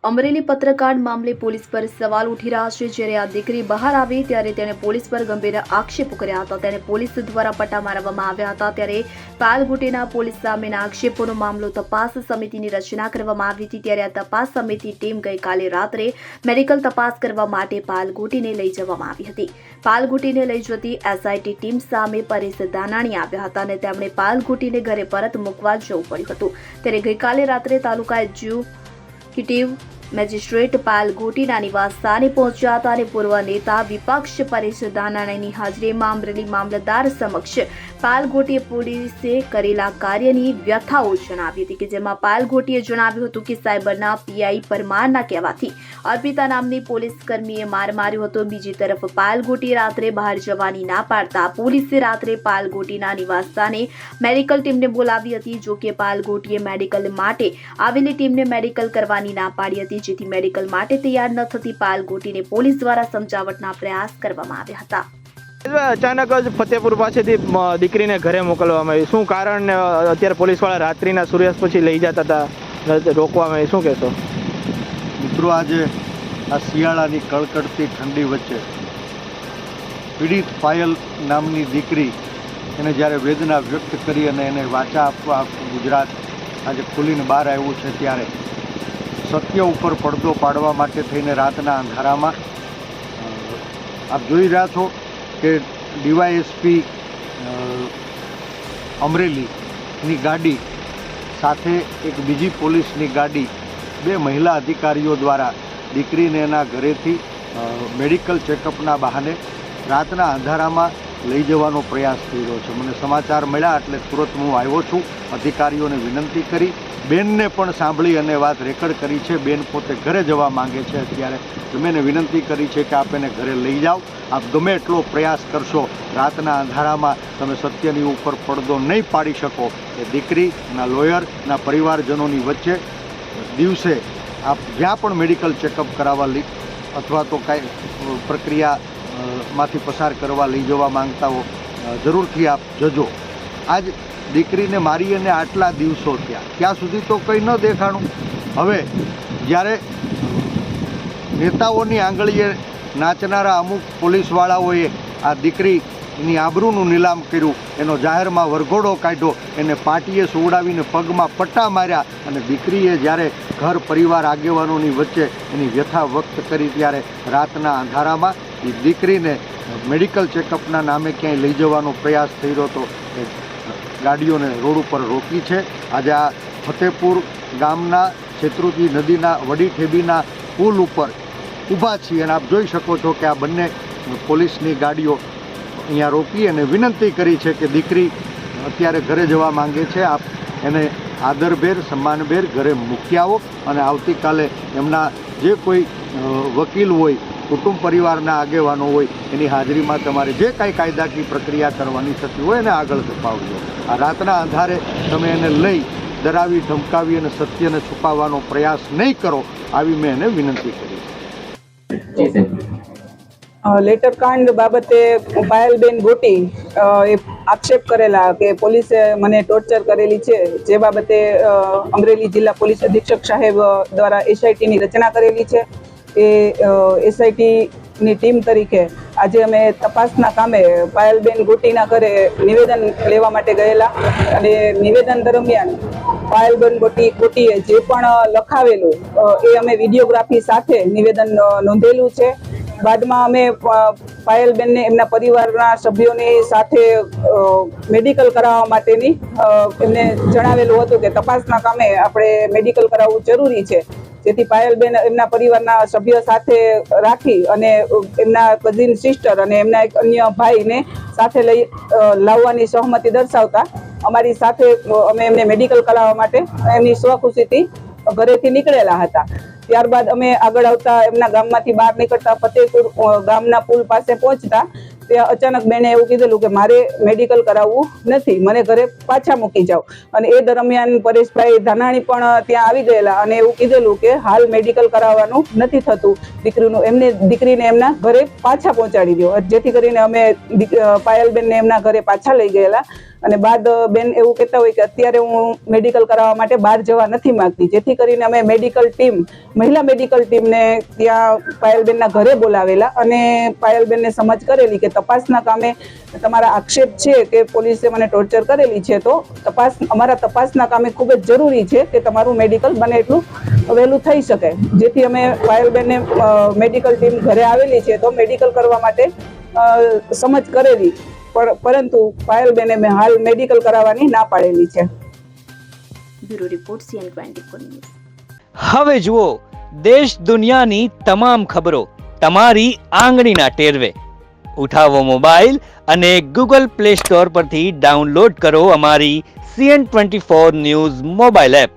અમરેલી પત્રકાંડ મામલે પોલીસ પર સવાલ ઉઠી રહ્યા છે। જ્યારે આ દીકરી બહાર આવી ત્યારે તેણે પોલીસ પર ગંભીર આક્ષેપો કર્યા હતા। તેને પોલીસ દ્વારા પટ્ટા મારવામાં આવ્યા હતા। ત્યારે પાલઘોટીના પોલીસ સામેના આક્ષેપોનો મામલો તપાસ સમિતિની રચના કરવામાં આવી હતી। ત્યારે આ તપાસ સમિતિ ટીમ ગઈકાલે રાત્રે મેડિકલ તપાસ કરવા માટે પાલઘોટીને લઈ જવામાં આવી હતી। પાલઘોટીને લઈ જતી એસઆઈટી ટીમ સામે પરેશ દાનાણી આવ્યા હતા અને તેમણે પાલઘોટીને ઘરે પરત મૂકવા જવું પડ્યું હતું। ત્યારે ગઈકાલે રાત્રે તાલુકા એક્ઝિક્યુટિવ મેજિસ્ટ્રેટ પાલઘોટીના નિવાસ સ્થાને પહોંચ્યા હતા અને પૂર્વ નેતા વિપક્ષ પરેશ દાનાણીની હાજરીમાં અમરેલી મામલતદાર સમક્ષ પાલઘોટી પોલીસે કરેલા કાર્યની વ્યથાઓ જણાવી હતી કે જેમાં પાલઘોટીએ જણાવ્યું હતું કે સાયબરના પીઆઈ પરમારના કહેવાથી અર્પિતા નામની પોલીસ કર્મીએ માર માર્યો હતો। બીજી તરફ પાલઘોટી રાત્રે બહાર જવાની ના પાડતા પોલીસે રાત્રે પાલઘોટીના નિવાસ સ્થાને મેડિકલ ટીમને બોલાવી હતી। જો કે પાલઘોટીએ મેડિકલ માટે આવેલી ટીમને મેડિકલ કરવાની ના પાડી હતી, જેથી મેડિકલ માટે તૈયાર ન થતી પાલઘોટીને પોલીસ દ્વારા સમજાવટના પ્રયાસ કરવામાં આવ્યા હતા। અચાનક જ ફતેપુર પાસેથી દીકરીને ઘરે મોકલવામાં આવી, શું કારણ? અત્યારે પોલીસવાળા રાત્રિના સૂર્યાસ્ત પછી લઈ જતા હતા, રોકવામાં આવી, શું કહેશો? મિત્રો, આજે આ શિયાળાની કડકડતી ઠંડી વચ્ચે પીડિત પાયલ નામની દીકરી એને જ્યારે વેદના વ્યક્ત કરી અને એને વાચા આપવા ગુજરાત આજે ખુલીને બહાર આવ્યું છે, ત્યારે સત્ય ઉપર પડદો પાડવા માટે થઈને રાતના અંધારામાં આપ જોઈ રહ્યા છો કે ડીવાયએસપી અમરેલીની ગાડી સાથે એક બીજી પોલીસની ગાડી, બે મહિલા અધિકારીઓ દ્વારા દીકરીને એના ઘરેથી મેડિકલ ચેકઅપના બહાને રાતના અંધારામાં લઈ જવાનો પ્રયાસ થઈ રહ્યો છે। મને સમાચાર મળ્યા એટલે તુરંત હું આવ્યો છું। અધિકારીઓને વિનંતી કરી, બેનને પણ સાંભળી અને વાત રેકર્ડ કરી છે। બેન પોતે ઘરે જવા માંગે છે, અત્યારે તમે એને વિનંતી કરી છે કે આપ એને ઘરે લઈ જાઓ। આપ ગમે એટલો પ્રયાસ કરશો, રાતના અંધારામાં તમે સત્યની ઉપર પડદો નહીં પાડી શકો। એ દીકરીના લોયરના પરિવારજનોની વચ્ચે દિવસે આપ જ્યાં પણ મેડિકલ ચેકઅપ કરાવવા અથવા તો કાંઈ પ્રક્રિયામાંથી પસાર કરવા લઈ જવા માંગતા હો, જરૂરથી આપ જજો। આજ દીકરીને મારી અને આટલા દિવસો થયા, ત્યાં સુધી તો કંઈ ન દેખાણું। હવે જ્યારે નેતાઓની આંગળીએ નાચનારા અમુક પોલીસવાળાઓએ આ દીકરીની આબરૂનું નીલામ કર્યું, એનો જાહેરમાં વરઘોડો કાઢ્યો, એને પાટીએ સુવડાવીને પગમાં પટ્ટા માર્યા અને દીકરીએ જ્યારે ઘર પરિવાર આગેવાનોની વચ્ચે એની વ્યથા વ્યક્ત કરી, ત્યારે રાતના અંધારામાં એ દીકરીને મેડિકલ ચેકઅપના નામે ક્યાંય લઈ જવાનો પ્રયાસ થઈ રહ્યો હતો। ગાડીઓને રોડ ઉપર રોકી છે। આજે આ ફતેપુર ગામના શેત્રુંજી નદીના વડી ઠેબીના પુલ ઉપર ઊભા છીએ અને આપ જોઈ શકો છો કે આ બંને પોલીસની ગાડીઓ અહીંયા રોકી અને વિનંતી કરી છે કે દીકરી અત્યારે ઘરે જવા માંગે છે, આપ એને આદરભેર સન્માનભેર ઘરે મૂકી આવો અને આવતીકાલે એમના જે કોઈ વકીલ હોય, કુટુંબ પરિવારના આગેવાનો હોય, એની હાજરીમાં તમારે જે કાંઈ કાયદાકીય પ્રક્રિયા કરવાની થતી હોય એને આગળ ધપાવજો। આ રાતના અંધારે તમે એને લઈ ડરાવી ધમકાવી અને સત્યને છુપાવવાનો પ્રયાસ નહીં કરો, આવી મેં એને વિનંતી કરી છે। લેટર કાંડ બાબતે પાયલબેન ગોટી એ આક્ષેપ કરેલા કે પોલીસે મને ટોર્ચર કરેલી છે, જે બાબતે અમરેલી જિલ્લા પોલીસ અધિક્ષક સાહેબ દ્વારા એસઆઈટીની રચના કરેલી છે। એ એસઆઈટીની ટીમ તરીકે આજે અમે તપાસના કામે પાયલબેન ગોટીના ઘરે નિવેદન લેવા માટે ગયેલા અને નિવેદન દરમિયાન પાયલબેન ગોટીએ જે પણ લખાવેલું એ અમે વિડીયોગ્રાફી સાથે નિવેદન નોંધેલું છે। બાદમાં અમે પાયલબેનને એમના પરિવારના સભ્યોની સાથે મેડિકલ કરાવવા માટેની એમને જણાવેલું હતું કે તપાસના કામે આપણે મેડિકલ કરાવવું જરૂરી છે, જેથી પાયલબેન એમના પરિવારના સભ્ય સાથે રાખી અને એમના કઝિન સિસ્ટર અને એમના એક અન્ય ભાઈને સાથે લઈ લાવવાની સહમતિ દર્શાવતા અમારી સાથે અમે એમને મેડિકલ કરાવવા માટે એમની સ્વખુશીથી ઘરેથી નીકળેલા હતા। ત્યારબાદ અમે આગળ આવતા એમના ગામમાંથી બહાર નીકળતા ફતેપુર ગામના પુલ પાસે પહોંચતા ત્યાં અચાનક બેને એવું કીધેલું કે મારે મેડિકલ કરાવવું નથી, મને ઘરે પાછા મૂકી જાઓ। અને એ દરમિયાન પરેશભાઈ ધાનાણી પણ ત્યાં આવી ગયેલા અને એવું કીધેલું કે હાલ મેડિકલ કરાવવાનું નથી થતું, દીકરીને એમના ઘરે પાછા પહોંચાડી દો, જેથી કરીને અમે પાયલબેનને એમના ઘરે પાછા લઈ ગયેલા અને બાદ બેન એવું કહેતા હોય કે અત્યારે હું મેડિકલ કરાવવા માટે બહાર જવા નથી માંગતી, જેથી કરીને અમે મહિલા મેડિકલ ટીમને ત્યાં પાયલબેનના ઘરે બોલાવેલા અને પાયલબેનને સમજ કરેલી કે તપાસના કામે તમારા આક્ષેપ છે કે પોલીસે મને ટોર્ચર કરેલી છે, તો અમારા તપાસના કામે ખૂબ જ જરૂરી છે કે તમારું મેડિકલ બને એટલું વહેલું થઈ શકે, જેથી અમે પાયલબેનને મેડિકલ ટીમ ઘરે આવેલી છે તો મેડિકલ કરવા માટે સમજ કરેલી, પરંતુ પાયલબેને મેં હાલ મેડિકલ કરાવવાની ના પાડેલી છે. Bureau report CN24 news. હવે જુઓ દેશ દુનિયાની તમામ ખબરો તમારી આંગળીના ટેરવે. ઉઠાવો મોબાઈલ અને Google Play Store પરથી ડાઉનલોડ કરો અમારી CN24 ન્યૂઝ મોબાઈલ એપ.